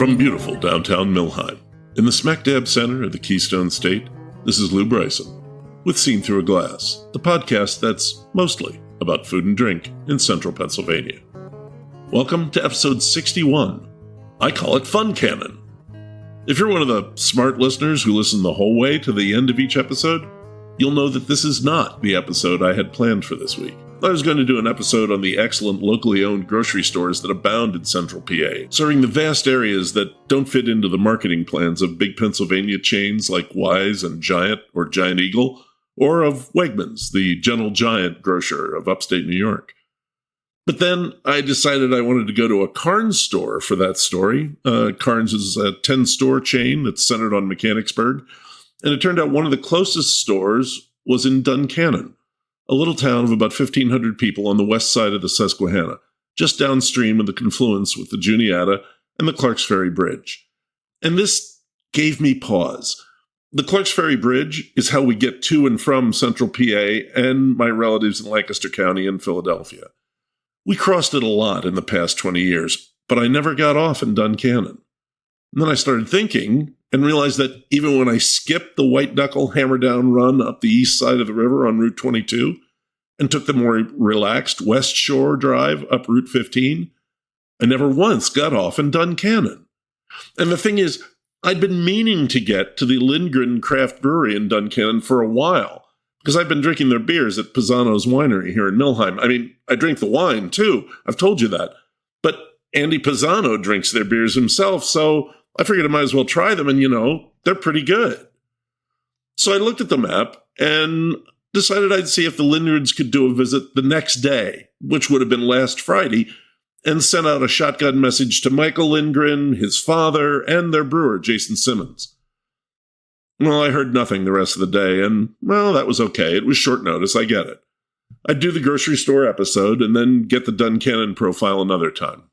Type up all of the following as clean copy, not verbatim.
From beautiful downtown Millheim, in the smack dab center of the Keystone State, this is Lou Bryson, with Seen Through a Glass, the podcast that's mostly about food and drink in central Pennsylvania. Welcome to episode 61. I call it FunCannon. If you're one of the smart listeners who listen the whole way to the end of each episode, you'll know that this is not the episode I had planned for this week. I was going to do an episode on the excellent locally owned grocery stores that abound in central PA, serving the vast areas that don't fit into the marketing plans of big Pennsylvania chains like Wise and Giant or Giant Eagle, or of Wegmans, the gentle giant grocer of upstate New York. But then I decided I wanted to go to a Carnes store for that story. Carnes is a 10-store chain that's centered on Mechanicsburg, and it turned out one of the closest stores was in Duncannon, a little town of about 1,500 people on the west side of the Susquehanna, just downstream of the confluence with the Juniata and the Clarks Ferry Bridge. And this gave me pause. The Clarks Ferry Bridge is how we get to and from central PA and my relatives in Lancaster County and Philadelphia. We crossed it a lot in the past 20 years, but I never got off in Duncannon. And then I started thinking and realized that even when I skipped the white knuckle hammer down run up the east side of the river on Route 22 and took the more relaxed West Shore drive up Route 15, I never once got off in Duncannon. And the thing is, I'd been meaning to get to the Lindgren Craft Brewery in Duncannon for a while, because I've been drinking their beers at Pisano's Winery here in Millheim. I mean, I drink the wine, too. I've told you that. But Andy Pisano drinks their beers himself, so I figured I might as well try them, and, they're pretty good. So I looked at the map and decided I'd see if the Lindgrens could do a visit the next day, which would have been last Friday, and sent out a shotgun message to Michael Lindgren, his father, and their brewer, Jason Simmons. Well, I heard nothing the rest of the day, and, well, that was okay. It was short notice, I get it. I'd do the grocery store episode and then get the Duncannon profile another time.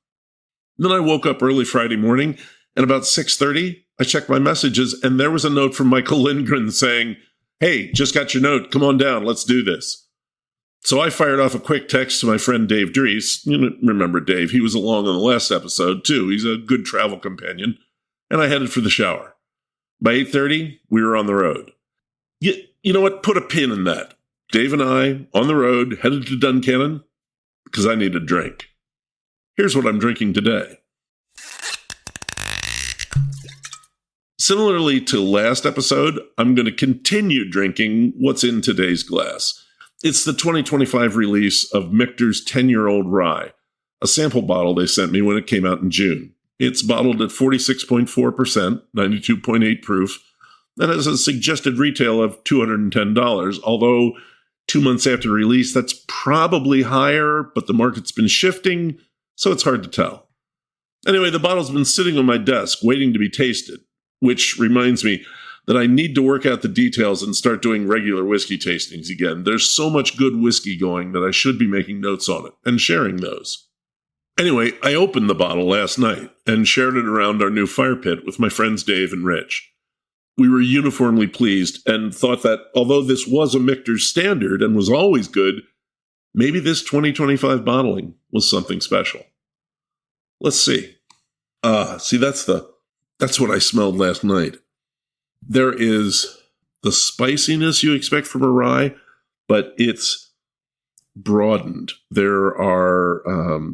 Then I woke up early Friday morning, and about 6:30, I checked my messages, and there was a note from Michael Lindgren saying, "Hey, just got your note. Come on down. Let's do this." So I fired off a quick text to my friend Dave Dreese. Remember Dave. He was along on the last episode, too. He's a good travel companion. And I headed for the shower. By 8:30, we were on the road. You know what? Put a pin in that. Dave and I, on the road, headed to Duncannon, because I need a drink. Here's what I'm drinking today. Similarly to last episode, I'm going to continue drinking what's in today's glass. It's the 2025 release of Michter's 10-year-old rye, a sample bottle they sent me when it came out in June. It's bottled at 46.4%, 92.8 proof, and has a suggested retail of $210, although 2 months after release, that's probably higher, but the market's been shifting, so it's hard to tell. Anyway, the bottle's been sitting on my desk, waiting to be tasted, which reminds me that I need to work out the details and start doing regular whiskey tastings again. There's so much good whiskey going that I should be making notes on it and sharing those. Anyway, I opened the bottle last night and shared it around our new fire pit with my friends Dave and Rich. We were uniformly pleased and thought that although this was a Michter's standard and was always good, maybe this 2025 bottling was something special. Let's see. That's what I smelled last night. There is the spiciness you expect from a rye, but it's broadened. There are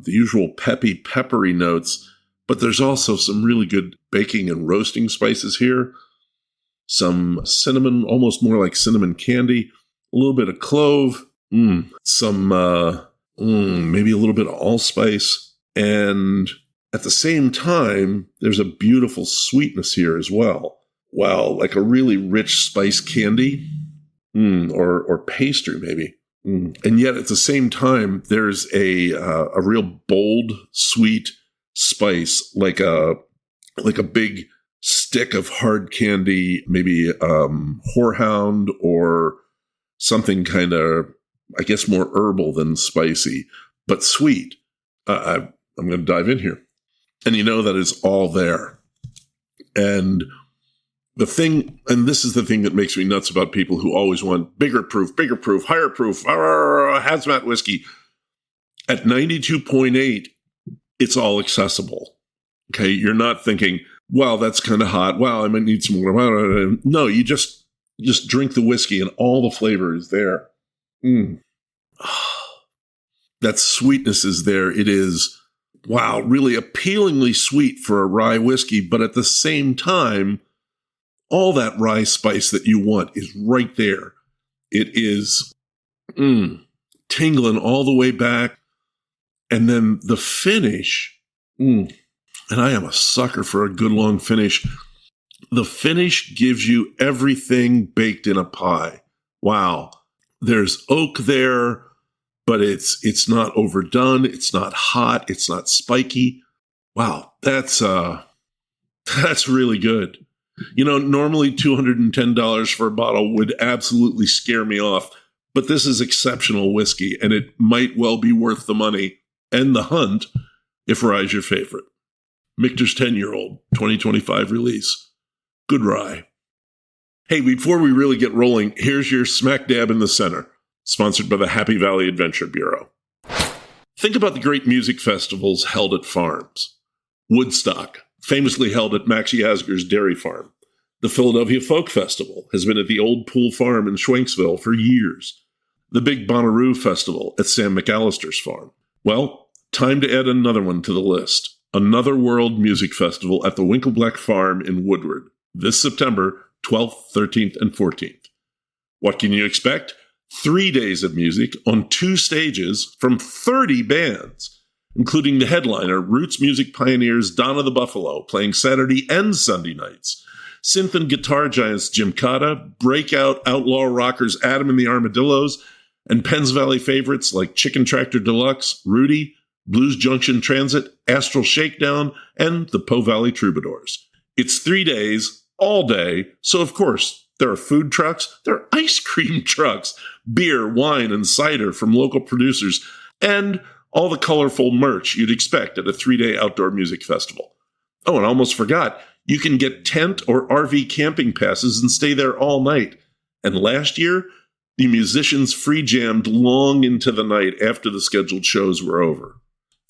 the usual peppy, peppery notes, but there's also some really good baking and roasting spices here. Some cinnamon, almost more like cinnamon candy, a little bit of clove, some maybe a little bit of allspice, and at the same time, there's a beautiful sweetness here as well. Wow, like a really rich spice candy, or pastry maybe. And yet at the same time, there's a real bold, sweet spice, like a big stick of hard candy, maybe horehound or something kind of, I guess, more herbal than spicy, but sweet. I'm going to dive in here. And that is all there. And the thing, and this is the thing that makes me nuts about people who always want bigger proof, higher proof, hazmat whiskey. At 92.8, it's all accessible. Okay, you're not thinking, wow, that's kind of hot. Wow, I might need some more. No, you just drink the whiskey and all the flavor is there. That sweetness is there. It is, wow, really appealingly sweet for a rye whiskey, but at the same time, all that rye spice that you want is right there. It is tingling all the way back. And then the finish, and I am a sucker for a good long finish. The finish gives you everything baked in a pie. Wow. There's oak there, but it's not overdone. It's not hot. It's not spiky. Wow. That's really good. You know, normally $210 for a bottle would absolutely scare me off, but this is exceptional whiskey, and it might well be worth the money and the hunt if rye's your favorite. Michter's 10-year-old, 2025 release. Good rye. Hey, before we really get rolling, here's your smack dab in the center, sponsored by the Happy Valley Adventure Bureau. Think about the great music festivals held at farms. Woodstock, famously held at Max Yasgur's dairy farm. The Philadelphia Folk Festival has been at the Old Pool Farm in Schwenksville for years. The Big Bonnaroo Festival at Sam McAllister's farm. Well, time to add another one to the list. Another World Music Festival at the Winkleblack Farm in Woodward, this September 12th, 13th, and 14th. What can you expect? 3 days of music on 2 stages from 30 bands, including the headliner, roots music pioneers Donna the Buffalo, playing Saturday and Sunday nights, synth and guitar giants Jimkata, breakout outlaw rockers Adam and the Armadillos, and Penns Valley favorites like Chicken Tractor Deluxe, Rudy, Blues Junction Transit, Astral Shakedown, and the Po Valley Troubadours. It's 3 days, all day, so of course, there are food trucks, there are ice cream trucks, beer, wine, and cider from local producers, and all the colorful merch you'd expect at a 3-day outdoor music festival. Oh, and I almost forgot, you can get tent or RV camping passes and stay there all night. And last year, the musicians free jammed long into the night after the scheduled shows were over.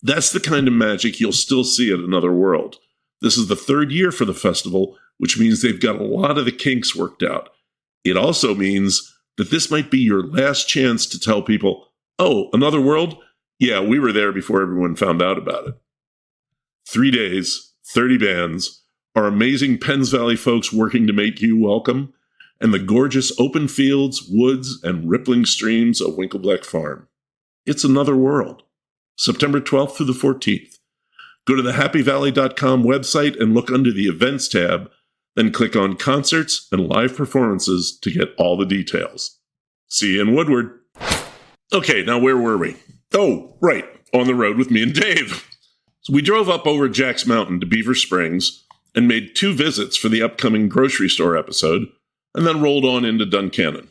That's the kind of magic you'll still see at Another World. This is the 3rd year for the festival, which means they've got a lot of the kinks worked out. It also means that this might be your last chance to tell people, oh, Another World? Yeah, we were there before everyone found out about it. 3 days, 30 bands, our amazing Penns Valley folks working to make you welcome, and the gorgeous open fields, woods, and rippling streams of Winkleblack Farm. It's Another World. September 12th through the 14th. Go to the happyvalley.com website and look under the Events tab, then click on Concerts and Live Performances to get all the details. See you in Woodward. Okay, now where were we? Oh, right, on the road with me and Dave. So we drove up over Jack's Mountain to Beaver Springs and made 2 visits for the upcoming grocery store episode, and then rolled on into Duncannon.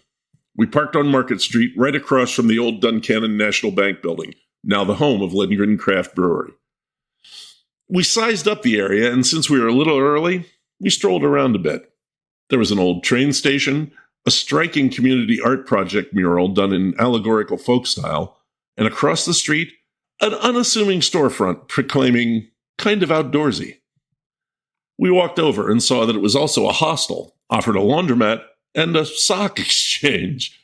We parked on Market Street right across from the old Duncannon National Bank building, now the home of Lindgren Craft Brewery. We sized up the area, and since we were a little early, we strolled around a bit. There was an old train station, a striking community art project mural done in allegorical folk style, and across the street, an unassuming storefront proclaiming Kind of Outdoorsy. We walked over and saw that it was also a hostel, offered a laundromat, and a sock exchange.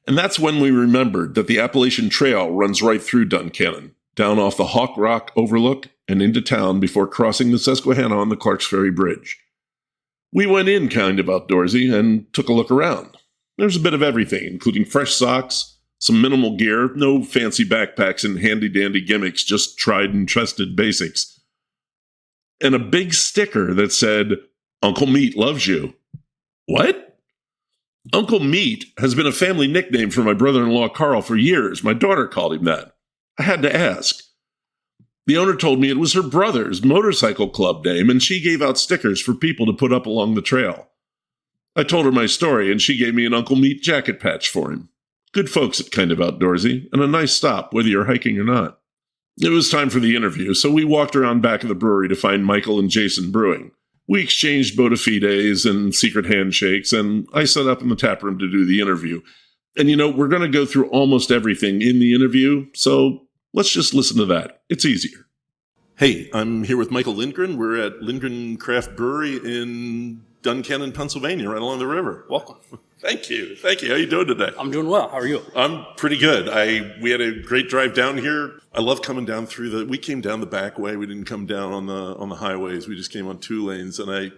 And that's when we remembered that the Appalachian Trail runs right through Duncannon, down off the Hawk Rock Overlook and into town before crossing the Susquehanna on the Clarks Ferry Bridge. We went in Kind of Outdoorsy and took a look around. There's a bit of everything, including fresh socks, some minimal gear, no fancy backpacks and handy-dandy gimmicks, just tried and trusted basics. And a big sticker that said, Uncle Meat loves you. What? Uncle Meat has been a family nickname for my brother-in-law Carl for years. My daughter called him that. I had to ask. The owner told me it was her brother's motorcycle club name, and she gave out stickers for people to put up along the trail. I told her my story, and she gave me an Uncle Meat jacket patch for him. Good folks at Kind of Outdoorsy, and a nice stop, whether you're hiking or not. It was time for the interview, so we walked around back of the brewery to find Michael and Jason brewing. We exchanged bona fides and secret handshakes, and I set up in the tap room to do the interview. And we're going to go through almost everything in the interview, so let's just listen to that. It's easier. Hey, I'm here with Michael Lindgren. We're at Lindgren Craft Brewery in Duncannon, Pennsylvania, right along the river. Welcome. Thank you. How are you doing today? I'm doing well. How are you? I'm pretty good. We had a great drive down here. I love coming down we came down the back way. We didn't come down on the highways. We just came on 2 lanes, and I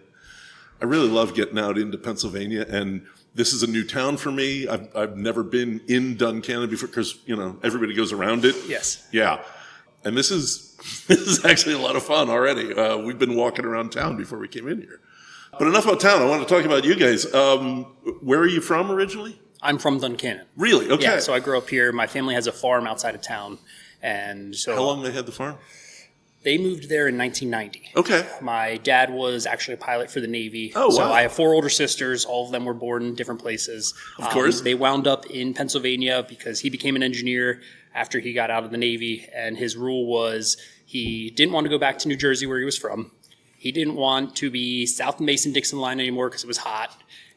really love getting out into Pennsylvania. And this is a new town for me. I've never been in Duncannon before because everybody goes around it. Yes. Yeah, and this is actually a lot of fun already. We've been walking around town before we came in here. But enough about town. I want to talk about you guys. Where are you from originally? I'm from Duncannon. Really? Okay. Yeah, so I grew up here. My family has a farm outside of town. And so how long they had the farm? They moved there in 1990. Okay. My dad was actually a pilot for the Navy. Oh, wow. So I have 4 older sisters. All of them were born in different places. Of course. They wound up in Pennsylvania because he became an engineer after he got out of the Navy. And his rule was he didn't want to go back to New Jersey where he was from. He didn't want to be south of Mason-Dixon line anymore because it was hot.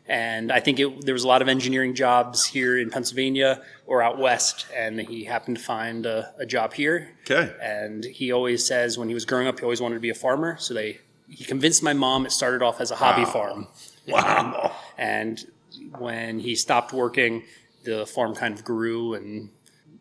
And I think there was a lot of engineering jobs here in Pennsylvania or out west, and he happened to find a job here. Okay. And he always says when he was growing up, he always wanted to be a farmer. So he convinced my mom it started off as a hobby farm. Wow. And when he stopped working, the farm kind of grew, and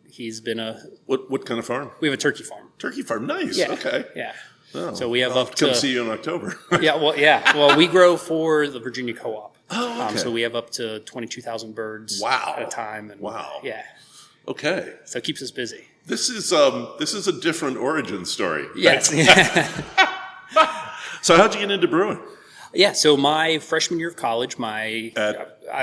he's been What kind of farm? We have a turkey farm. Turkey farm. Nice. Yeah. Okay. Yeah. Oh, so we have I'll up to... come see you in October. Well, we grow for the Virginia Co-op. Oh, okay. So we have up to 22,000 birds at a time. And wow. Yeah. Okay. So it keeps us busy. This is a different origin story. Yes. So how'd you get into brewing? Yeah. So my freshman year of college, I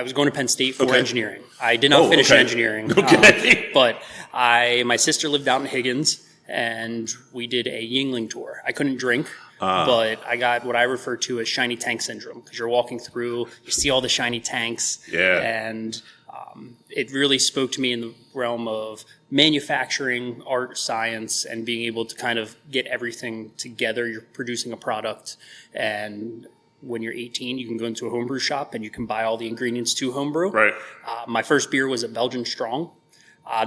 was going to Penn State for engineering. I did not finish engineering. Okay. But my sister lived out in Higgins, and we did a Yingling tour. I couldn't drink. But I got what I refer to as shiny tank syndrome because you're walking through, you see all the shiny tanks. Yeah. And it really spoke to me in the realm of manufacturing, art, science, and being able to kind of get everything together. You're producing a product. And when you're 18, you can go into a homebrew shop and you can buy all the ingredients to homebrew. Right. My first beer was a Belgian Strong.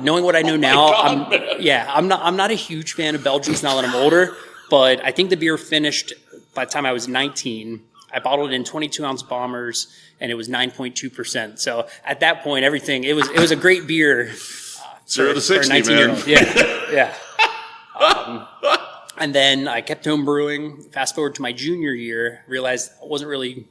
Knowing what I know now, I'm not a huge fan of Belgians now that I'm older. But I think the beer finished by the time I was 19. I bottled it in 22-ounce bombers, and it was 9.2%. So at that point, it was a great beer. 0 to 60, for a 19-year-old. Yeah. And then I kept home brewing. Fast forward to my junior year, realized I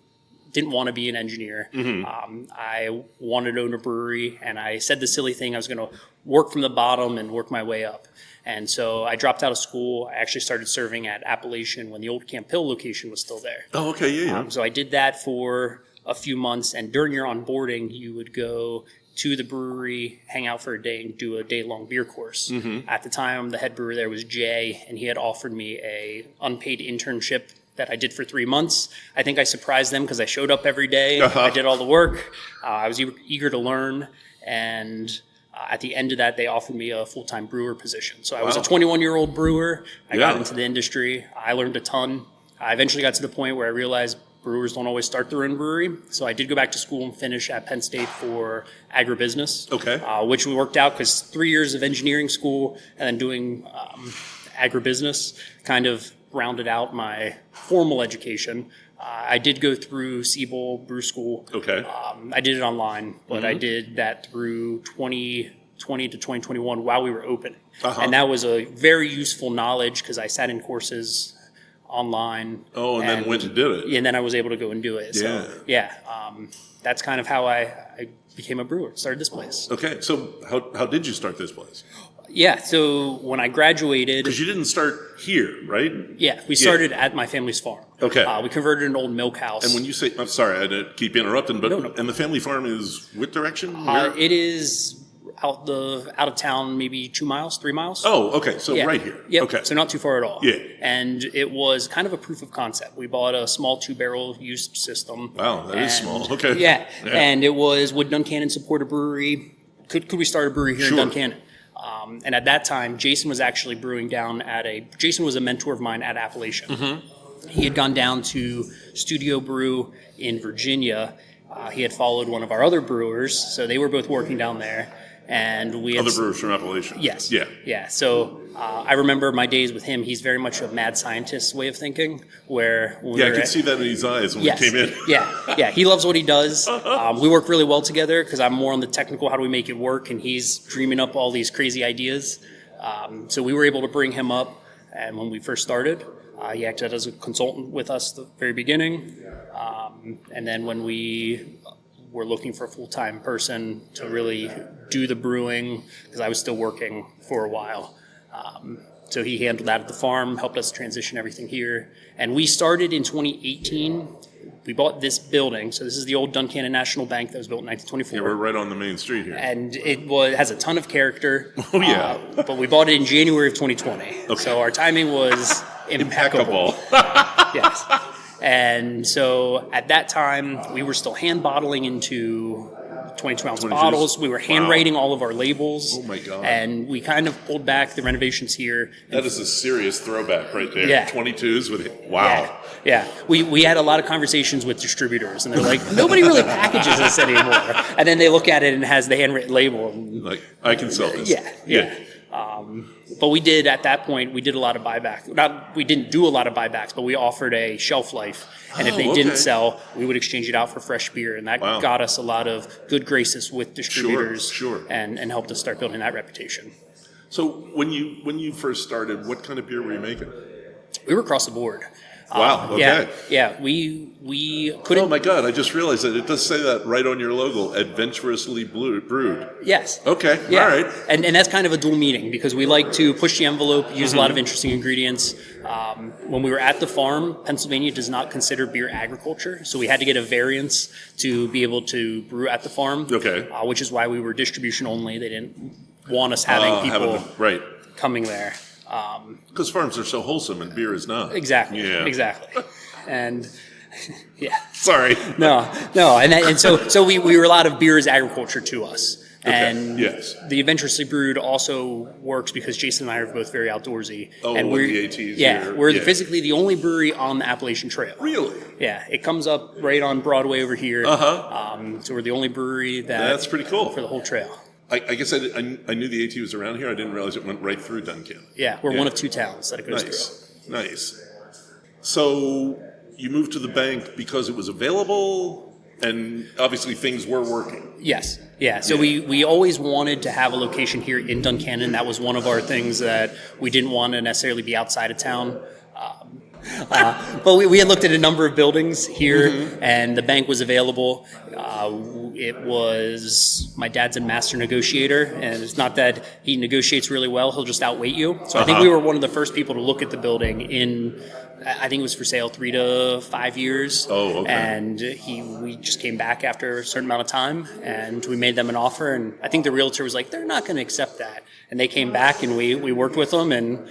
didn't want to be an engineer. Mm-hmm. I wanted to own a brewery, and I said the silly thing, I was going to work from the bottom and work my way up. And so I dropped out of school. I actually started serving at Appalachian when the old Camp Hill location was still there. Oh, okay, yeah. So I did that for a few months, and during your onboarding, you would go to the brewery, hang out for a day, and do a day-long beer course. Mm-hmm. At the time, the head brewer there was Jay, and he had offered me a unpaid internship that I did for 3 months. I think I surprised them because I showed up every day. Uh-huh. I did all the work. I was eager to learn, and at the end of that, they offered me a full-time brewer position. So I was a 21-year-old brewer. I got into the industry. I learned a ton. I eventually got to the point where I realized brewers don't always start their own brewery. So I did go back to school and finish at Penn State for agribusiness, which worked out because 3 years of engineering school and then doing agribusiness kind of rounded out my formal education. I did go through Siebel Brew School. Okay. I did it online, but I did that through 2020 to 2021 while we were open. Uh-huh. And that was a very useful knowledge because I sat in courses online. Oh, and then went and did it. And then I was able to go and do it. So, that's kind of how I became a brewer, started this place. Okay, so how did you start this place? Yeah, so when I graduated... Because you didn't start here, right? Yeah, we started at my family's farm. Okay. We converted an old milk house. And when you say... I'm sorry, I had to keep interrupting, but... No. And the family farm is what direction? It is out of town, maybe 2 miles, 3 miles. Oh, okay, so right here. Yep. Okay. So not too far at all. Yeah. And it was kind of a proof of concept. We bought a small 2-barrel used system. Wow, that is small. Okay. Yeah. And it was, would Duncannon support a brewery? Could we start a brewery here in Duncannon? And at that time, Jason was actually brewing down Jason was a mentor of mine at Appalachian. Mm-hmm. He had gone down to Studio Brew in Virginia. He had followed one of our other brewers, so they were both working down there. and we had Other brewers from Appalachian. Yes. Yeah. Yeah. So I remember my days with him. He's very much a mad scientist way of thinking. Where I could see that in his eyes when we came in. Yeah. He loves what he does. We work really well together because I'm more on the technical, how do we make it work, and he's dreaming up all these crazy ideas. So we were able to bring him up, and when we first started, he acted as a consultant with us at the very beginning. And then when we were looking for a full-time person to really do the brewing, because I was still working for a while. So he handled that at the farm, helped us transition everything here. And we started in 2018. We bought this building. So this is the old Duncannon National Bank that was built in 1924. Yeah, we're right on the main street here. And it has a ton of character. Oh, yeah. But we bought it in January of 2020. Okay. So our timing was impeccable. Yes. And so at that time, we were still hand bottling into 22-ounce bottles. We were hand writing all of our labels. Oh, my God. And we kind of pulled back the renovations here. That is a serious throwback right there. Yeah. 22s with it. Wow. Yeah. We had a lot of conversations with distributors, and they're like, nobody really packages this anymore. And then they look at it and it has the handwritten label. Like, I can sell this. Yeah. But we did, at that point, we did a lot of buyback. We didn't do a lot of buybacks, but we offered a shelf life. And if they didn't sell, we would exchange it out for fresh beer. And that got us a lot of good graces with distributors. Sure. And helped us start building that reputation. So when you first started, what kind of beer were you making? We were across the board. Wow, okay. Yeah, we couldn't... Oh, my God, I just realized that it does say that right on your logo, adventurously brewed. Yes. Okay, yeah. All right. And that's kind of a dual meaning because we like to push the envelope, use a lot of interesting ingredients. When we were at the farm, Pennsylvania does not consider beer agriculture, so we had to get a variance to be able to brew at the farm, which is why we were distribution only. They didn't want us having people coming there. Because farms are so wholesome and beer is not. Exactly. And sorry. No. And so we were a lot of beer as agriculture to us. And the Adventurously Brewed also works because Jason and I are both very outdoorsy. Oh, and we're the ATs. We're physically the only brewery on the Appalachian Trail. Really? Yeah, it comes up right on Broadway over here. So we're the only brewery that's pretty cool for the whole trail. I guess I knew the AT was around here. I didn't realize it went right through Duncannon. Yeah, we're one of two towns that it goes through. Nice. So you moved to the bank because it was available, and obviously things were working. Yes. Yeah. So we always wanted to have a location here in Duncannon. That was one of our things that we didn't want to necessarily be outside of town. But we had looked at a number of buildings here, and the bank was available. It was, my dad's a master negotiator, and it's not that he negotiates really well, he'll just outweight you. So I think we were one of the first people to look at the building in, I think it was for sale 3 to 5 years. Oh, okay. And we just came back after a certain amount of time, and we made them an offer, and I think the realtor was like, they're not going to accept that. And they came back, and we worked with them, and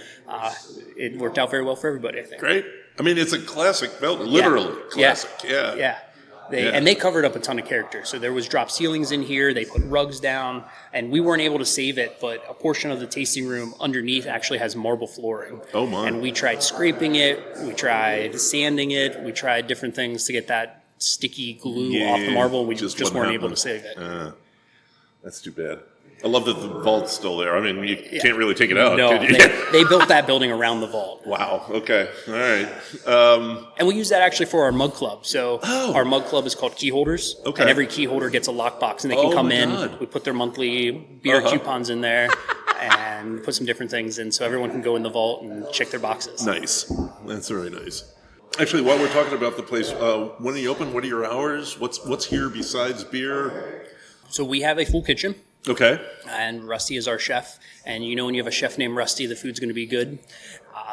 it worked out very well for everybody, I think. Great. I mean, it's a classic building, literally classic. Yeah. And they covered up a ton of character. So there was drop ceilings in here. They put rugs down, and we weren't able to save it, but a portion of the tasting room underneath actually has marble flooring. Oh, my. And we tried scraping it. We tried sanding it. We tried different things to get that sticky glue off the marble. We just weren't able to save it. That's too bad. I love that the vault's still there. I mean, you can't really take it out, no, could you? They built that building around the vault. Wow. Okay. All right. And we use that actually for our mug club. So our mug club is called Key Holders. Okay. And every key holder gets a lockbox, and they can come in. God. We put their monthly beer coupons in there and put some different things in so everyone can go in the vault and check their boxes. Nice. That's very nice. Actually, while we're talking about the place, when are you open? What are your hours? What's here besides beer? So we have a full kitchen. Okay. And Rusty is our chef. And you know when you have a chef named Rusty, the food's going to be good.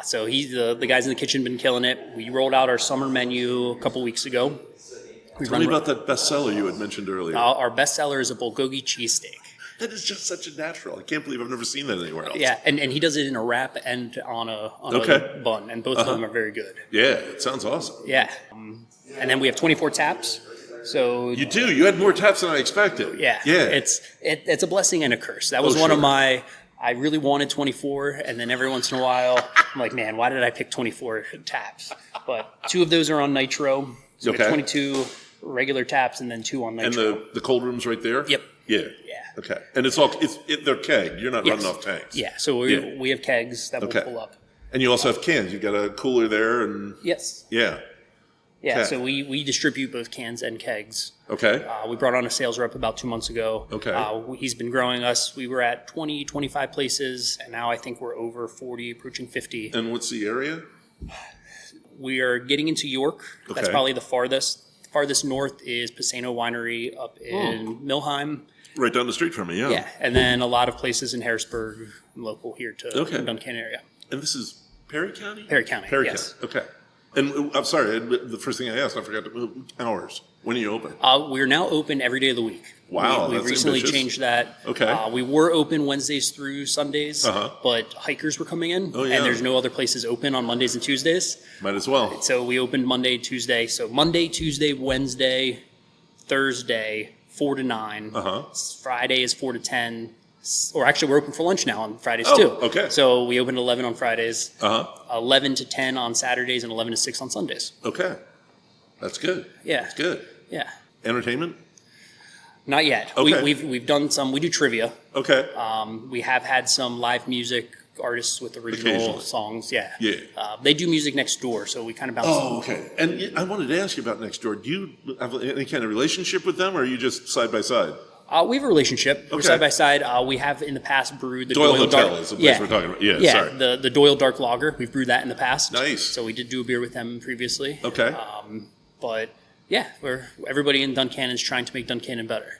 So the guys in the kitchen have been killing it. We rolled out our summer menu a couple weeks ago. Tell me about that bestseller you had mentioned earlier. Our bestseller is a bulgogi cheesesteak. That is just such a natural. I can't believe I've never seen that anywhere else. Yeah, and he does it in a wrap and on a bun, and both of them are very good. Yeah, it sounds awesome. Yeah. And then we have 24 taps. So you do. You had more taps than I expected. Yeah. It's a blessing and a curse. That was one of my. I really wanted 24, and then every once in a while, I'm like, man, why did I pick 24 taps? But 2 of those are on nitro. So we have 22 regular taps, and then 2 on nitro. And the cold room's right there. Yep. Yeah. Okay. And they're kegged. You're not running off tanks. Yeah. So we have kegs that we'll pull up. And you also have cans. You've got a cooler there, and yes. Yeah. Yeah. Okay. So we distribute both cans and kegs. Okay. We brought on a sales rep about 2 months ago. Okay. He's been growing us. We were at 20, 25 places, and now I think we're over 40, approaching 50. And what's the area? We are getting into York. Okay. That's probably the farthest. Farthest north is Pisano Winery up in Millheim. Right down the street from me, yeah. Yeah, and then a lot of places in Harrisburg, local here to the Duncannon area. And this is Perry County? Perry County, yes. County, okay. And I'm sorry, the first thing I asked, I forgot to hours. When are you open? We're now open every day of the week. Wow, we that's recently ambitious. changed that. Okay. We were open Wednesdays through Sundays, but hikers were coming in, Oh, yeah. and there's no other places open on Mondays and Tuesdays. Might as well. So we opened Monday, Tuesday. So Monday, Tuesday, Wednesday, Thursday, 4 to 9. Friday is 4 to 10. Or actually, we're open for lunch now on Fridays too. Okay. So we open at 11 on Fridays, 11 to 10 on Saturdays, and 11 to 6 on Sundays. Okay. That's good. Yeah. That's good. Yeah. Entertainment? Not yet. Okay. We've done some. We do trivia. Okay. We have had some live music artists with original Occasionally. songs. Yeah. Yeah. They do music next door, so we kind of bounce. Oh, okay. And I wanted to ask you about next door. Do you have any kind of relationship with them, or are you just side by side? We have a relationship. We're Okay. side by side. We have in the past brewed the Doyle Doyle Hotel Dark. is the place we're talking about. Yeah, sorry. The Doyle Dark Lager. We've brewed that in the past. Nice. So we did do a beer with them previously. Okay. But yeah, everybody in Duncannon is trying to make Duncannon better.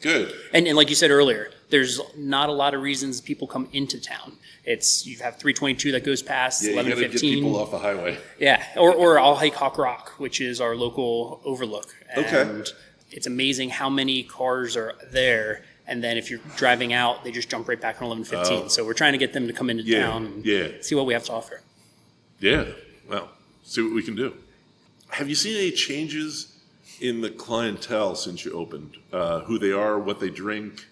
Good. And like you said earlier, there's not a lot of reasons people come into town. You have 322 that goes past, Yeah, you got to get 1115. people off the highway. Yeah, or I'll hike Hawk Rock, which is our local overlook. And Okay. it's amazing how many cars are there. And then if you're driving out, they just jump right back on 1115. So we're trying to get them to come into town and see what we have to offer. Yeah. Well, see what we can do. Have you seen any changes in the clientele since you opened? Who they are, what they drink?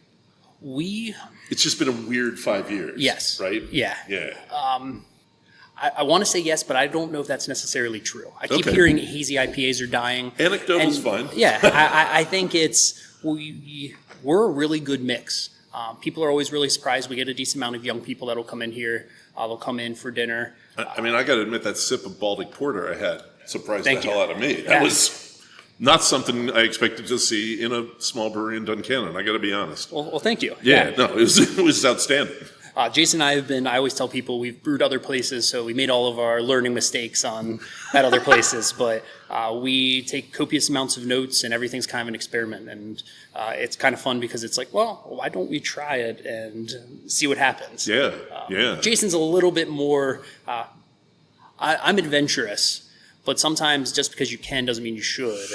It's just been a weird 5 years. Yes. Right? Yeah. Yeah. I want to say yes, but I don't know if that's necessarily true. I keep Okay. hearing hazy IPAs are dying. Anecdotal's fine. Yeah, I think we're a really good mix. People are always really surprised. We get a decent amount of young people that'll come in here. They'll come in for dinner. I mean, I got to admit that sip of Baltic Porter I had surprised Thank the you. hell out of me. That Yeah. was not something I expected to see in a small brewery in Duncannon. I got to be honest. Well, thank you. Yeah, no, it was outstanding. Jason and I always tell people we've brewed other places, so we made all of our learning mistakes at other places. But we take copious amounts of notes, and everything's kind of an experiment. And it's kind of fun because it's like, well, why don't we try it and see what happens? Yeah, yeah. Jason's a little bit more. I'm adventurous, but sometimes just because you can doesn't mean you should.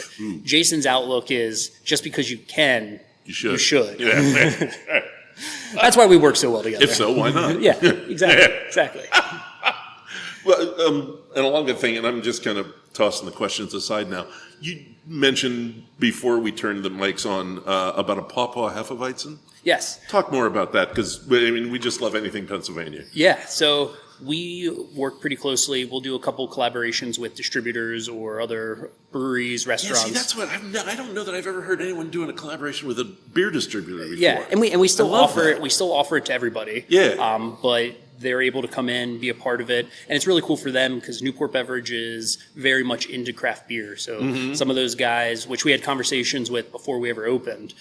Jason's outlook is just because you can, You should. You should. Yeah. That's why we work so well together. If so, why not? Yeah, exactly. Well, and along that thing, and I'm just kind of tossing the questions aside now. You mentioned before we turned the mics on about a Pawpaw Hefeweizen. Yes. Talk more about that, because I mean, we just love anything Pennsylvania. Yeah. So we work pretty closely. We'll do a couple collaborations with distributors or other breweries, restaurants. Yeah, see, that's what I don't know that I've ever heard anyone doing a collaboration with a beer distributor before. Yeah, and we still I love offer that. it. We still offer it to everybody. Yeah. But they're able to come in, be a part of it, and it's really cool for them because Newport Beverage is very much into craft beer. So some of those guys, which we had conversations with before we ever opened,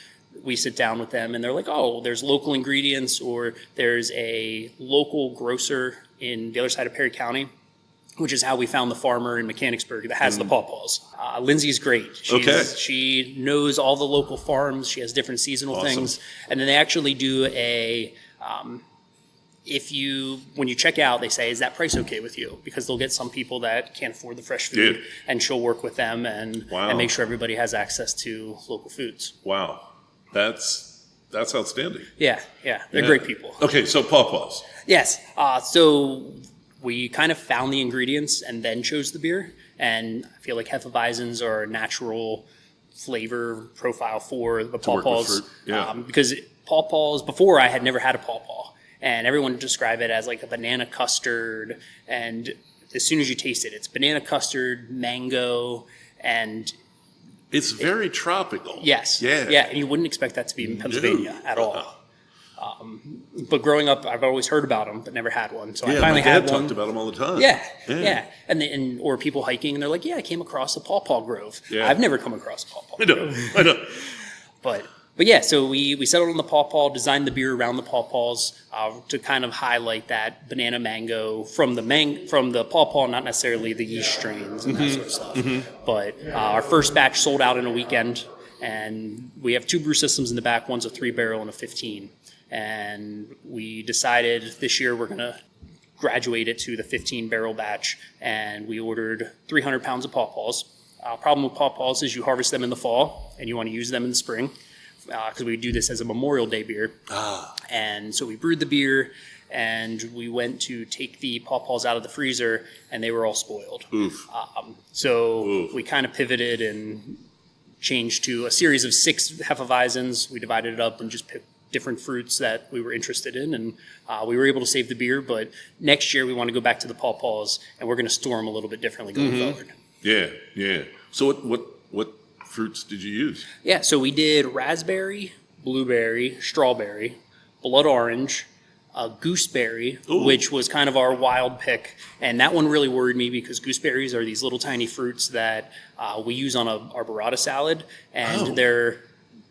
we sit down with them and they're like, oh, there's local ingredients, or there's a local grocer in the other side of Perry County, which is how we found the farmer in Mechanicsburg that has the pawpaws. Lindsay's great. She knows all the local farms. She has different seasonal things. And then they actually do a, when you check out, they say, is that price okay with you? Because they'll get some people that can't afford the fresh food, and she'll work with them and make sure everybody has access to local foods. Wow. That's outstanding. Yeah, they're great people. Okay, so Pawpaws. Yes. So we kind of found the ingredients and then chose the beer. And I feel like Hefeweizens are a natural flavor profile for the pawpaws. Because pawpaws, before I had never had a pawpaw. And everyone would describe it as like a banana custard. And as soon as you taste it, it's banana custard, mango, and It's very tropical. Yes. Yeah. Yeah, and you wouldn't expect that to be in Pennsylvania at all. But growing up, I've always heard about them, but never had one. So I finally my dad had one. talked about them all the time. Yeah. And or people hiking, and they're like, "Yeah, I came across a pawpaw grove." Yeah. I've never come across a pawpaw I grove. know. But yeah, so we settled on the pawpaw, designed the beer around the pawpaws to kind of highlight that banana mango from the pawpaw, not necessarily the yeast strains and that sort of stuff. But our first batch sold out in a weekend, and we have 2 brew systems in the back. One's a 3-barrel and a 15. And we decided this year we're going to graduate it to the 15-barrel batch, and we ordered 300 pounds of pawpaws. Problem with pawpaws is you harvest them in the fall, and you want to use them in the spring, because we do this as a Memorial Day beer. And so we brewed the beer, and we went to take the pawpaws out of the freezer, and they were all spoiled. Oof. So we kind of pivoted and changed to a series of 6 Hefeweizens. We divided it up and just picked different fruits that we were interested in, and we were able to save the beer. But next year we want to go back to the pawpaws, and we're going to store them a little bit differently going forward. Yeah. So what fruits did you use? Yeah, so we did raspberry, blueberry, strawberry, blood orange, gooseberry, which was kind of our wild pick. And that one really worried me because gooseberries are these little tiny fruits that we use on our burrata salad, and they're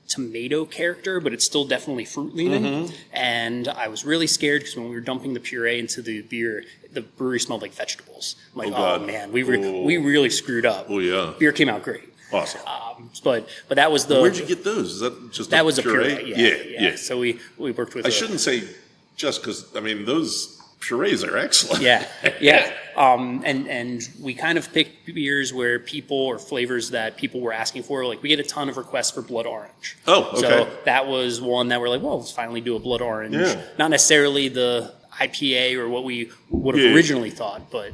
tomato character, but it's still definitely fruit leaning. And I was really scared because when we were dumping the puree into the beer, the brewery smelled like vegetables. I'm like, oh man, we really screwed up. Oh yeah, beer came out great. Awesome. But that was the. Where'd you get those? Is that just that was puree? a puree? Yeah. So we worked with. I shouldn't say just because those purees are excellent. Yeah. And we kind of picked beers where people or flavors that people were asking for. Like we get a ton of requests for blood orange. Oh, okay. So that was one that we're like, well, let's finally do a blood orange. Yeah. Not necessarily the IPA or what we would have originally thought, but.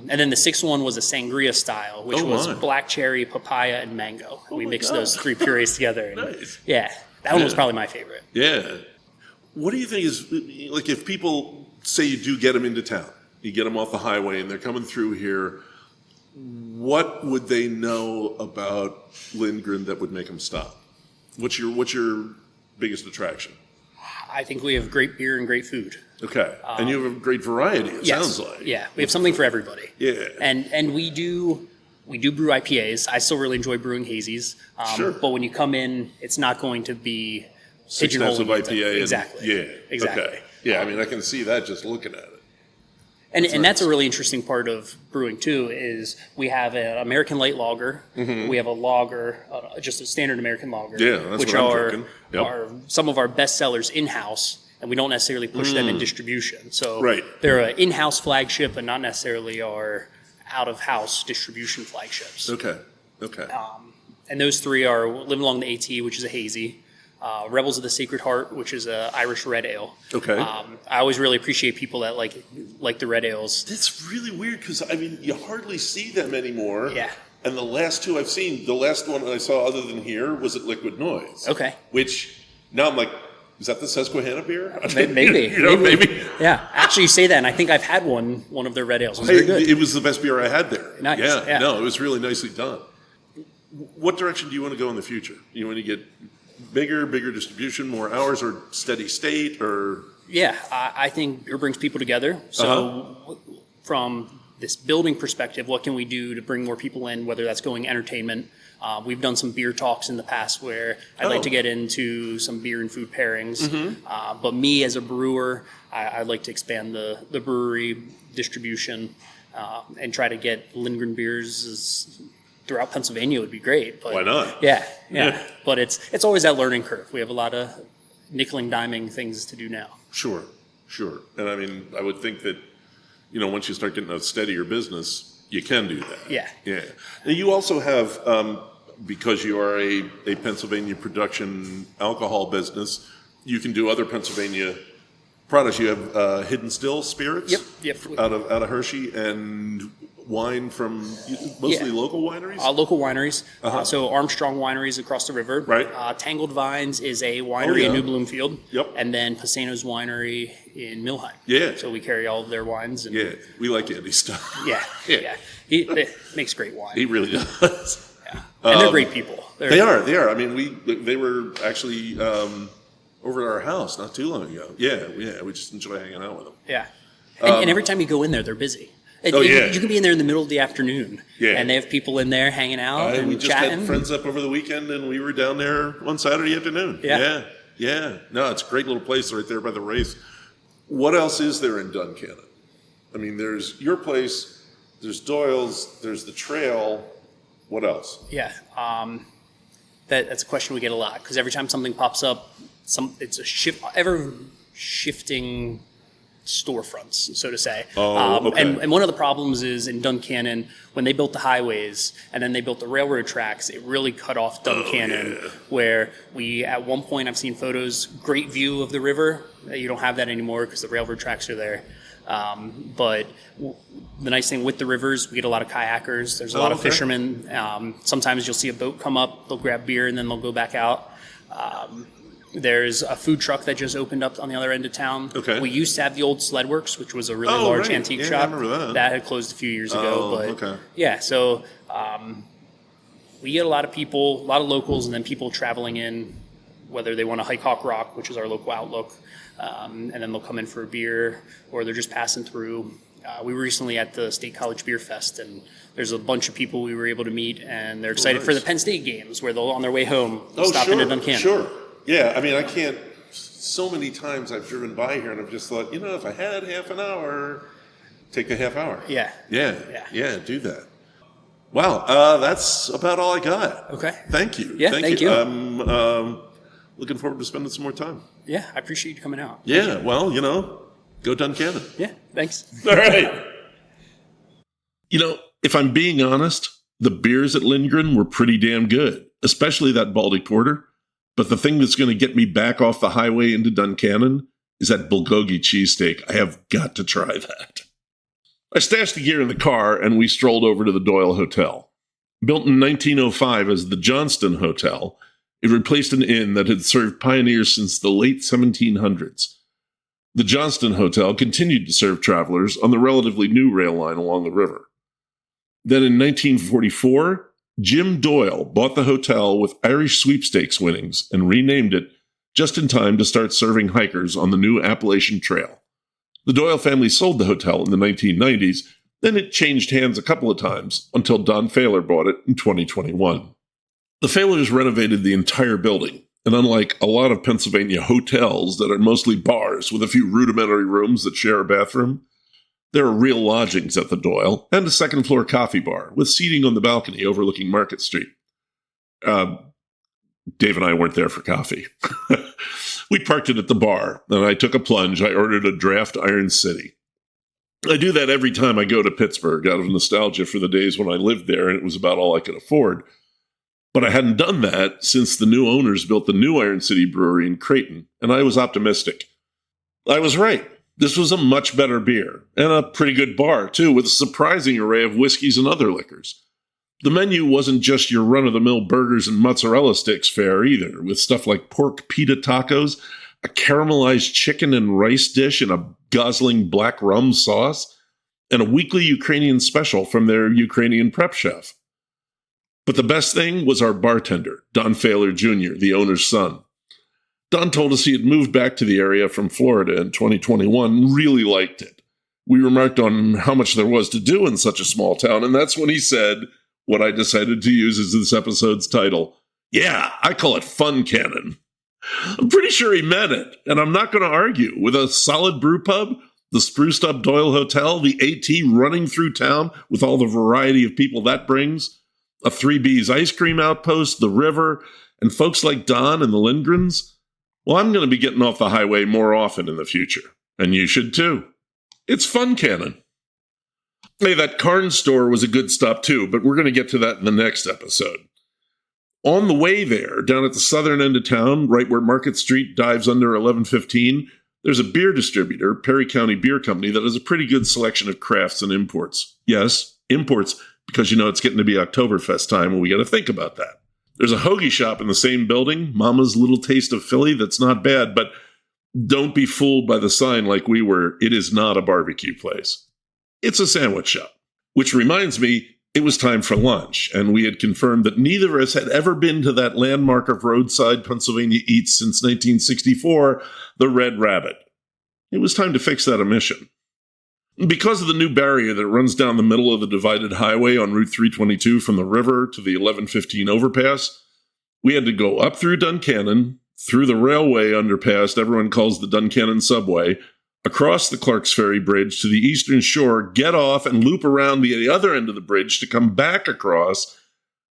And then the 6th one was a sangria style, which was black cherry, papaya, and mango. And we mixed those 3 purees together. And nice. Yeah, that one was probably my favorite. Yeah. What do you think is, like, if people say you do get them into town, you get them off the highway and they're coming through here, what would they know about Lindgren that would make them stop? What's your biggest attraction? I think we have great beer and great food. Okay. And you have a great variety, it sounds like. Yeah, we have something for everybody. Yeah. And we do brew IPAs. I still really enjoy brewing hazies. Sure. But when you come in, it's not going to be 6 types of IPA. Exactly. Exactly. Okay. Yeah, I can see that just looking at it. And that's a really interesting part of brewing too. Is we have an American light lager, we have a lager, just a standard American lager, that's which what I'm drinking. Yep. are some of our best sellers in house, and we don't necessarily push them in distribution. So they're an in-house flagship, and not necessarily our out-of-house distribution flagships. Okay. And those 3 are Live Along the AT, which is a hazy. Rebels of the Sacred Heart, which is a Irish red ale. Okay. I always really appreciate people that like the red ales. That's really weird because you hardly see them anymore. Yeah. And the last 2 I've seen, the last one I saw other than here was at Liquid Noise. Okay. Which now I'm like, is that the Susquehanna beer? Maybe. Maybe. Yeah. Actually, you say that, and I think I've had one of their red ales. It was very good. It was the best beer I had there. Nice. Yeah. No, it was really nicely done. What direction do you want to go in the future? You want to get bigger distribution, more hours, or steady state, or? Yeah, I think beer brings people together. So from this building perspective, what can we do to bring more people in, whether that's going entertainment? We've done some beer talks in the past where I'd like to get into some beer and food pairings. But me as a brewer, I'd like to expand the brewery distribution and try to get Lindgren beers throughout Pennsylvania would be great. But why not? Yeah. But it's always that learning curve. We have a lot of nickel and diming things to do now. Sure. And I would think that, once you start getting a steadier business, you can do that. Yeah. Now you also have, because you are a Pennsylvania production alcohol business, you can do other Pennsylvania products. You have Hidden Still spirits. Yep. Out of Hershey, and wine from mostly local wineries? Local wineries. So Armstrong Wineries across the river. Right. Tangled Vines is a winery in New Bloomfield. Yep. And then Pisano's Winery in Millheim. Yeah. So we carry all of their wines. And we like Andy's stuff. Yeah. He makes great wine. He really does. And they're great people. They are. I mean, they were actually over at our house not too long ago. Yeah, we just enjoy hanging out with them. Yeah. And every time you go in there, they're busy. You can be in there in the middle of the afternoon. Yeah. And they have people in there hanging out and we just chatting. had friends up over the weekend, and we were down there one Saturday afternoon. Yeah. No, it's a great little place right there by the race. What else is there in Duncannon? I mean, there's your place, there's Doyle's, there's the trail. What else? Yeah. That's a question we get a lot, because every time something pops up, it's a ever shifting storefronts, so to say. Okay. And one of the problems is in Duncannon, when they built the highways and then they built the railroad tracks, it really cut off Duncannon, where at one point, I've seen photos, great view of the river. You don't have that anymore because the railroad tracks are there. But the nice thing with the rivers, we get a lot of kayakers. There's a lot of fishermen. Sometimes you'll see a boat come up, they'll grab beer, and then they'll go back out. There's a food truck that just opened up on the other end of town. Okay. We used to have the old Sledworks, which was a really large antique shop. I remember that. That had closed a few years ago. Yeah, so we get a lot of people, a lot of locals, and then people traveling in, whether they want to hike Hawk Rock, which is our local outlook, and then they'll come in for a beer, or they're just passing through. We were recently at the State College Beer Fest, and there's a bunch of people we were able to meet, and they're excited for the Penn State games, where they'll, on their way home, stop into Duncannon. Sure. Yeah, I mean, I can't. So many times I've driven by here and I've just thought, if I had half an hour, take the half hour. Yeah, do that. Wow, that's about all I got. Okay. Thank you. Yeah, thank you. I'm looking forward to spending some more time. Yeah, I appreciate you coming out. Yeah, well, go Duncannon. Yeah, thanks. All right. If I'm being honest, the beers at Lindgren were pretty damn good, especially that Baltic Porter. But the thing that's going to get me back off the highway into Duncannon is that bulgogi cheesesteak. I have got to try that. I stashed the gear in the car, and we strolled over to the Doyle Hotel. Built in 1905 as the Johnston Hotel, it replaced an inn that had served pioneers since the late 1700s. The Johnston Hotel continued to serve travelers on the relatively new rail line along the river. Then in 1944, Jim Doyle bought the hotel with Irish sweepstakes winnings and renamed it just in time to start serving hikers on the new Appalachian Trail. The Doyle family sold the hotel in the 1990s, then it changed hands a couple of times until Don Failer bought it in 2021. The Failers renovated the entire building, and unlike a lot of Pennsylvania hotels that are mostly bars with a few rudimentary rooms that share a bathroom, there are real lodgings at the Doyle and a second-floor coffee bar with seating on the balcony overlooking Market Street. Dave and I weren't there for coffee. We parked it at the bar, and I took a plunge. I ordered a draft Iron City. I do that every time I go to Pittsburgh out of nostalgia for the days when I lived there, and it was about all I could afford. But I hadn't done that since the new owners built the new Iron City Brewery in Creighton, and I was optimistic. I was right. This was a much better beer, and a pretty good bar, too, with a surprising array of whiskeys and other liquors. The menu wasn't just your run-of-the-mill burgers and mozzarella sticks fare either, with stuff like pork pita tacos, a caramelized chicken and rice dish in a guzzling black rum sauce, and a weekly Ukrainian special from their Ukrainian prep chef. But the best thing was our bartender, Don Failer Jr., the owner's son. Don told us he had moved back to the area from Florida in 2021 and really liked it. We remarked on how much there was to do in such a small town, and that's when he said what I decided to use as this episode's title. Yeah, I call it FunCannon. I'm pretty sure he meant it, and I'm not going to argue. With a solid brew pub, the spruced up Doyle Hotel, the AT running through town with all the variety of people that brings, a 3B's ice cream outpost, the river, and folks like Don and the Lindgrens, well, I'm going to be getting off the highway more often in the future. And you should too. It's FunCannon. Hey, that Carnes store was a good stop too, but we're going to get to that in the next episode. On the way there, down at the southern end of town, right where Market Street dives under 1115, there's a beer distributor, Perry County Beer Company, that has a pretty good selection of crafts and imports. Yes, imports, because it's getting to be Oktoberfest time, and we got to think about that. There's a hoagie shop in the same building, Mama's Little Taste of Philly, that's not bad, but don't be fooled by the sign like we were. It is not a barbecue place. It's a sandwich shop. Which reminds me, It was time for lunch, and we had confirmed that neither of us had ever been to that landmark of roadside Pennsylvania eats since 1964, the Red Rabbit. It was time to fix that omission. Because of the new barrier that runs down the middle of the divided highway on Route 322 from the river to the 1115 overpass, we had to go up through Duncannon, through the railway underpass everyone calls the Duncannon subway, across the Clark's Ferry Bridge to the eastern shore, get off and loop around the other end of the bridge to come back across,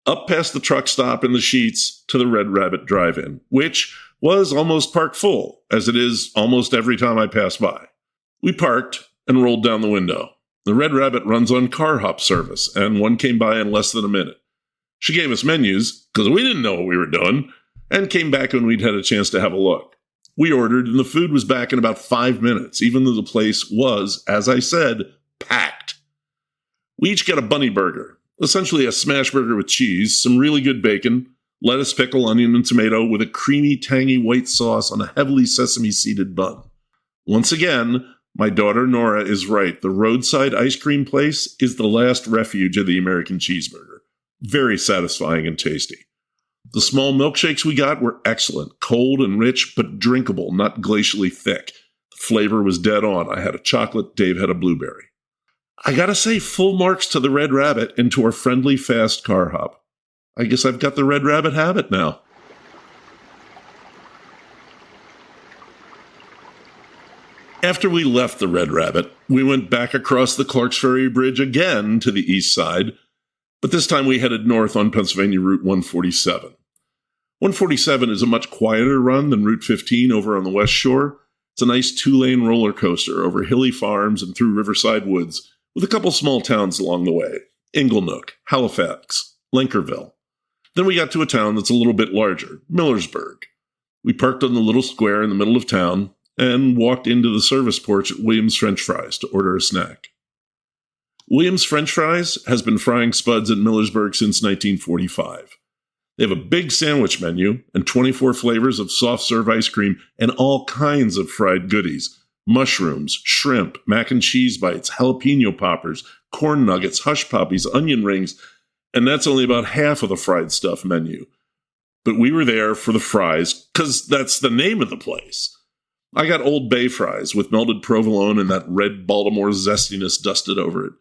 up past the truck stop in the Sheets to the Red Rabbit Drive-In, which was almost parked full, as it is almost every time I pass by. We parked and rolled down the window. The Red Rabbit runs on car hop service, and one came by in less than a minute. She gave us menus, because we didn't know what we were doing, and came back when we'd had a chance to have a look. We ordered, and the food was back in about 5 minutes, even though the place was, as I said, packed. We each got a bunny burger, essentially a smash burger with cheese, some really good bacon, lettuce, pickle, onion, and tomato with a creamy, tangy white sauce on a heavily sesame-seeded bun. Once again, my daughter Nora is right. The roadside ice cream place is the last refuge of the American cheeseburger. Very satisfying and tasty. The small milkshakes we got were excellent, cold and rich, but drinkable, not glacially thick. The flavor was dead on. I had a chocolate, Dave had a blueberry. I gotta say, full marks to the Red Rabbit and to our friendly, fast car hop. I guess I've got the Red Rabbit habit now. After we left the Red Rabbit, we went back across the Clark's Ferry Bridge again to the east side, but this time we headed north on Pennsylvania Route 147. 147 is a much quieter run than Route 15 over on the west shore. It's a nice 2-lane roller coaster over hilly farms and through riverside woods, with a couple small towns along the way: Inglenook, Halifax, Linkerville. Then we got to a town that's a little bit larger, Millersburg. We parked on the little square in the middle of town and walked into the service porch at Williams French Fries to order a snack. Williams French Fries has been frying spuds in Millersburg since 1945. They have a big sandwich menu and 24 flavors of soft-serve ice cream and all kinds of fried goodies: mushrooms, shrimp, mac and cheese bites, jalapeno poppers, corn nuggets, hush puppies, onion rings, and that's only about half of the fried stuff menu. But we were there for the fries, because that's the name of the place. I got Old Bay fries with melted provolone and that red Baltimore zestiness dusted over it.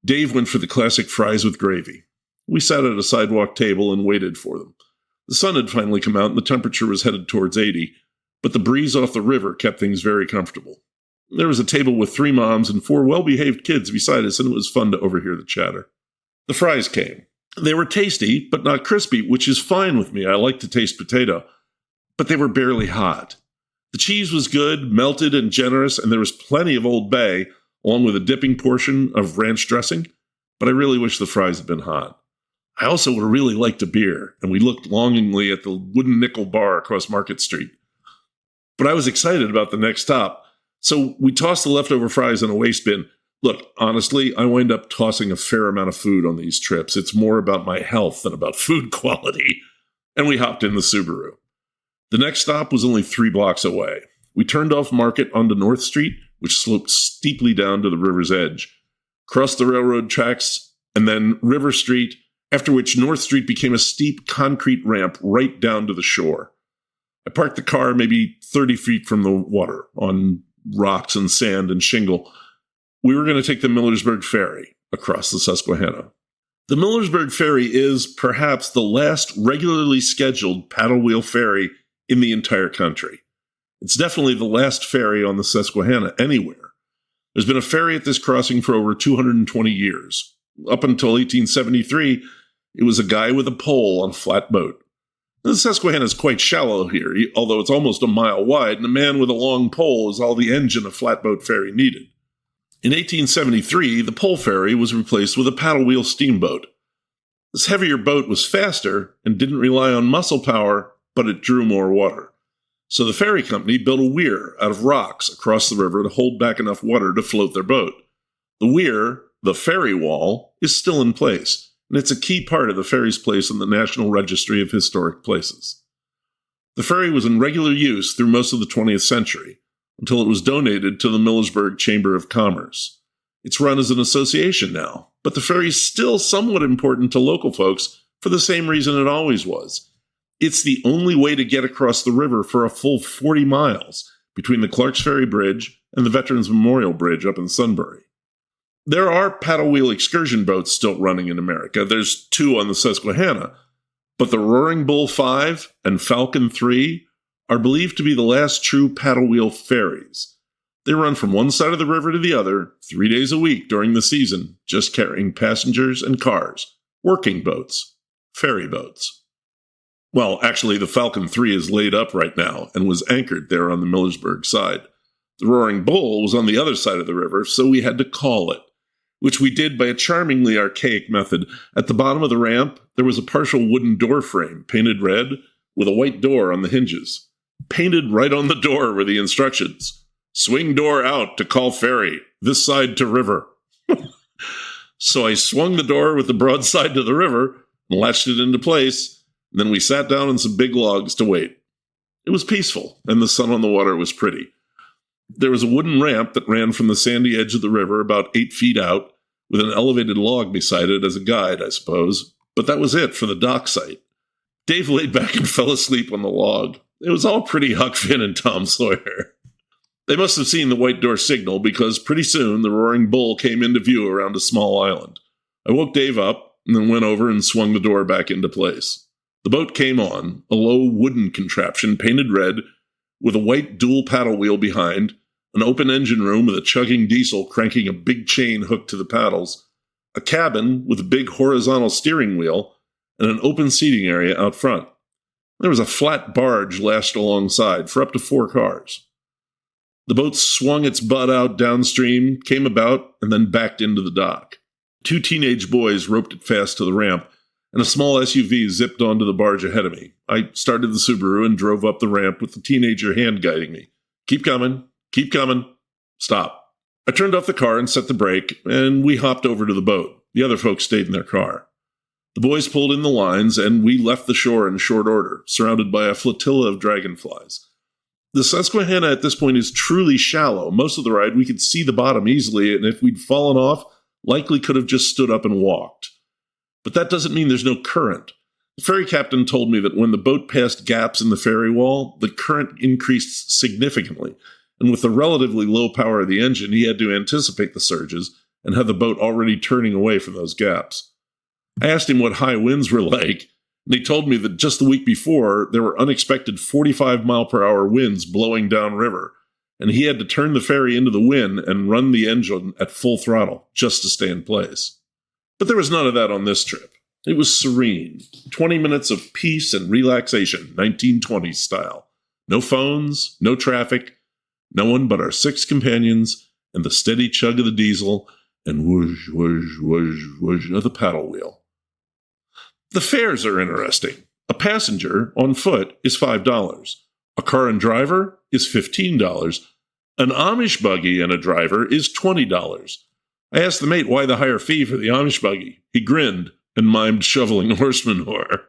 Dave went for the classic fries with gravy. We sat at a sidewalk table and waited for them. The sun had finally come out and the temperature was headed towards 80, but the breeze off the river kept things very comfortable. There was a table with 3 moms and 4 well-behaved kids beside us, and it was fun to overhear the chatter. The fries came. They were tasty, but not crispy, which is fine with me. I like to taste potato. But they were barely hot. The cheese was good, melted and generous, and there was plenty of Old Bay, along with a dipping portion of ranch dressing, but I really wish the fries had been hot. I also would have really liked a beer, and we looked longingly at the wooden nickel bar across Market Street. But I was excited about the next stop, so we tossed the leftover fries in a waste bin. Look, honestly, I wind up tossing a fair amount of food on these trips. It's more about my health than about food quality. And we hopped in the Subaru. The next stop was only 3 blocks away. We turned off Market onto North Street, which sloped steeply down to the river's edge, crossed the railroad tracks, and then River Street, after which North Street became a steep concrete ramp right down to the shore. I parked the car maybe 30 feet from the water, on rocks and sand and shingle. We were going to take the Millersburg Ferry across the Susquehanna. The Millersburg Ferry is perhaps the last regularly scheduled paddle wheel ferry in the entire country. It's definitely the last ferry on the Susquehanna anywhere. There's been a ferry at this crossing for over 220 years. Up until 1873, it was a guy with a pole on a flat boat. The Susquehanna is quite shallow here, although it's almost a mile wide, and a man with a long pole is all the engine a flatboat ferry needed. In 1873, the pole ferry was replaced with a paddle wheel steamboat. This heavier boat was faster and didn't rely on muscle power, but it drew more water. So the ferry company built a weir out of rocks across the river to hold back enough water to float their boat. The weir, the ferry wall, is still in place, and it's a key part of the ferry's place in the National Registry of Historic Places. The ferry was in regular use through most of the 20th century, until it was donated to the Millersburg Chamber of Commerce. It's run as an association now, but the ferry's still somewhat important to local folks for the same reason it always was. It's the only way to get across the river for a full 40 miles between the Clark's Ferry Bridge and the Veterans Memorial Bridge up in Sunbury. There are paddle wheel excursion boats still running in America. There's 2 on the Susquehanna, but the Roaring Bull 5 and Falcon 3 are believed to be the last true paddle wheel ferries. They run from one side of the river to the other 3 days a week during the season, just carrying passengers and cars, working boats, ferry boats. Well, actually, the Falcon 3 is laid up right now and was anchored there on the Millersburg side. The Roaring Bull was on the other side of the river, so we had to call it, which we did by a charmingly archaic method. At the bottom of the ramp, there was a partial wooden door frame, painted red, with a white door on the hinges. Painted right on the door were the instructions. Swing door out to call ferry, this side to river. So I swung the door with the broadside to the river and latched it into place. Then we sat down on some big logs to wait. It was peaceful, and the sun on the water was pretty. There was a wooden ramp that ran from the sandy edge of the river about 8 feet out, with an elevated log beside it as a guide, I suppose. But that was it for the dock site. Dave laid back and fell asleep on the log. It was all pretty Huck Finn and Tom Sawyer. They must have seen the white door signal, because pretty soon the Roaring Bull came into view around a small island. I woke Dave up, and then went over and swung the door back into place. The boat came on, a low wooden contraption painted red, with a white dual paddle wheel behind, an open engine room with a chugging diesel cranking a big chain hooked to the paddles, a cabin with a big horizontal steering wheel, and an open seating area out front. There was a flat barge lashed alongside for up to 4 cars. The boat swung its butt out downstream, came about, and then backed into the dock. 2 teenage boys roped it fast to the ramp, and a small SUV zipped onto the barge ahead of me. I started the Subaru and drove up the ramp with the teenager hand guiding me. Keep coming. Keep coming. Stop. I turned off the car and set the brake, and we hopped over to the boat. The other folks stayed in their car. The boys pulled in the lines, and we left the shore in short order, surrounded by a flotilla of dragonflies. The Susquehanna at this point is truly shallow. Most of the ride, we could see the bottom easily, and if we'd fallen off, likely could have just stood up and walked. But that doesn't mean there's no current. The ferry captain told me that when the boat passed gaps in the ferry wall, the current increased significantly, and with the relatively low power of the engine, he had to anticipate the surges and had the boat already turning away from those gaps. I asked him what high winds were like, and he told me that just the week before, there were unexpected 45-mile-per-hour winds blowing downriver, and he had to turn the ferry into the wind and run the engine at full throttle just to stay in place. But there was none of that on this trip. It was serene. 20 minutes of peace and relaxation, 1920s style. No phones, no traffic, no one but our 6 companions and the steady chug of the diesel and whoosh, whoosh, whoosh, whoosh of the paddle wheel. The fares are interesting. A passenger on foot is $5. A car and driver is $15. An Amish buggy and a driver is $20. I asked the mate why the higher fee for the Amish buggy. He grinned and mimed shoveling horse manure.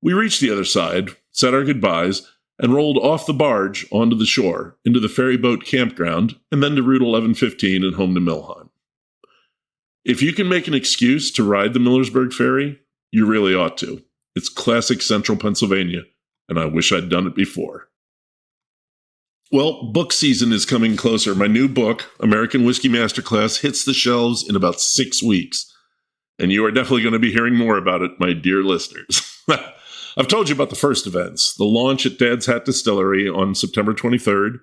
We reached the other side, said our goodbyes, and rolled off the barge onto the shore, into the ferry boat campground, and then to Route 1115 and home to Millheim. If you can make an excuse to ride the Millersburg ferry, you really ought to. It's classic central Pennsylvania, and I wish I'd done it before. Well, book season is coming closer. My new book, American Whiskey Masterclass, hits the shelves in about 6 weeks. And you are definitely going to be hearing more about it, my dear listeners. I've told you about the first events. The launch at Dad's Hat Distillery on September 23rd,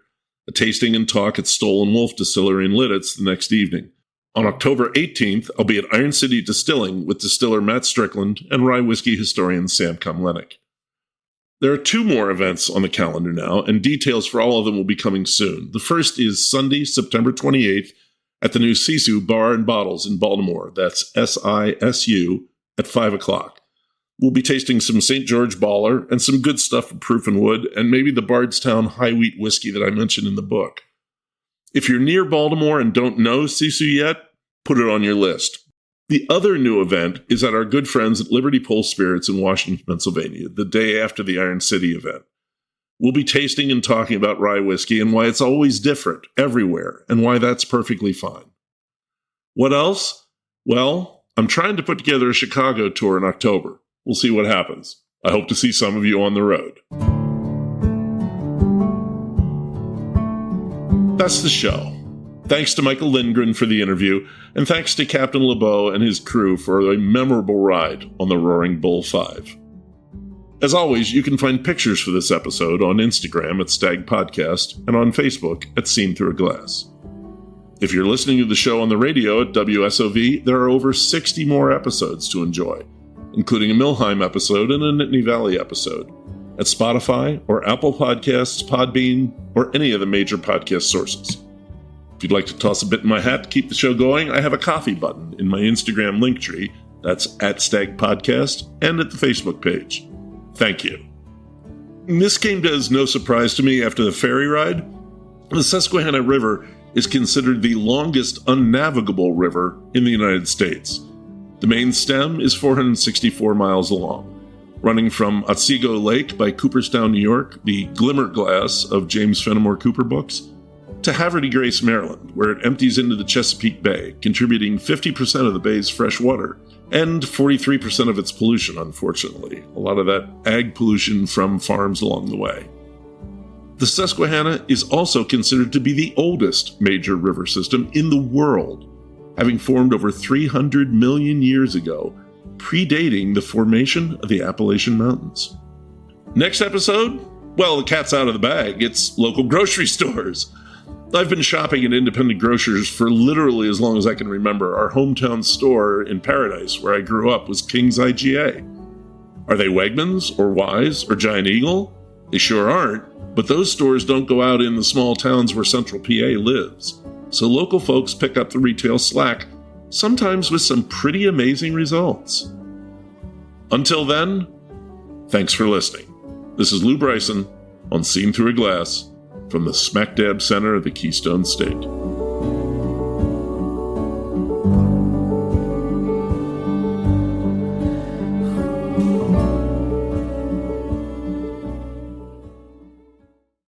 a tasting and talk at Stolen Wolf Distillery in Lidditz the next evening. On October 18th, I'll be at Iron City Distilling with distiller Matt Strickland and rye whiskey historian Sam Komlenik. There are 2 more events on the calendar now, and details for all of them will be coming soon. The first is Sunday, September 28th, at the new Sisu Bar and Bottles in Baltimore. That's SISU at 5 o'clock. We'll be tasting some St. George Baller and some good stuff from Proof and Wood, and maybe the Bardstown High Wheat whiskey that I mentioned in the book. If you're near Baltimore and don't know Sisu yet, put it on your list. The other new event is at our good friends at Liberty Pole Spirits in Washington, Pennsylvania, the day after the Iron City event. We'll be tasting and talking about rye whiskey and why it's always different everywhere and why that's perfectly fine. What else? Well, I'm trying to put together a Chicago tour in October. We'll see what happens. I hope to see some of you on the road. That's the show. Thanks to Michael Lindgren for the interview, and thanks to Captain LeBeau and his crew for a memorable ride on the Roaring Bull 5. As always, you can find pictures for this episode on Instagram at Stag Podcast and on Facebook at Seen Through a Glass. If you're listening to the show on the radio at WSOV, there are over 60 more episodes to enjoy, including a Millheim episode and a Nittany Valley episode, at Spotify or Apple Podcasts, Podbean, or any of the major podcast sources. If you'd like to toss a bit in my hat to keep the show going, I have a coffee button in my Instagram link tree. That's at Stag Podcast and at the Facebook page. Thank you. This came as no surprise to me after the ferry ride. The Susquehanna River is considered the longest unnavigable river in the United States. The main stem is 464 miles long, running from Otsego Lake by Cooperstown, New York, the Glimmerglass of James Fenimore Cooper books, to Haverty Grace, Maryland, where it empties into the Chesapeake Bay, contributing 50% of the bay's fresh water and 43% of its pollution, unfortunately. A lot of that ag pollution from farms along the way. The Susquehanna is also considered to be the oldest major river system in the world, having formed over 300 million years ago, predating the formation of the Appalachian Mountains. Next episode? Well, the cat's out of the bag. It's local grocery stores. I've been shopping at independent grocers for literally as long as I can remember. Our hometown store in Paradise, where I grew up, was King's IGA. Are they Wegmans or Wise or Giant Eagle? They sure aren't, but those stores don't go out in the small towns where Central PA lives. So local folks pick up the retail slack, sometimes with some pretty amazing results. Until then, thanks for listening. This is Lou Bryson on Seen Through a Glass, from the smack dab center of the Keystone State.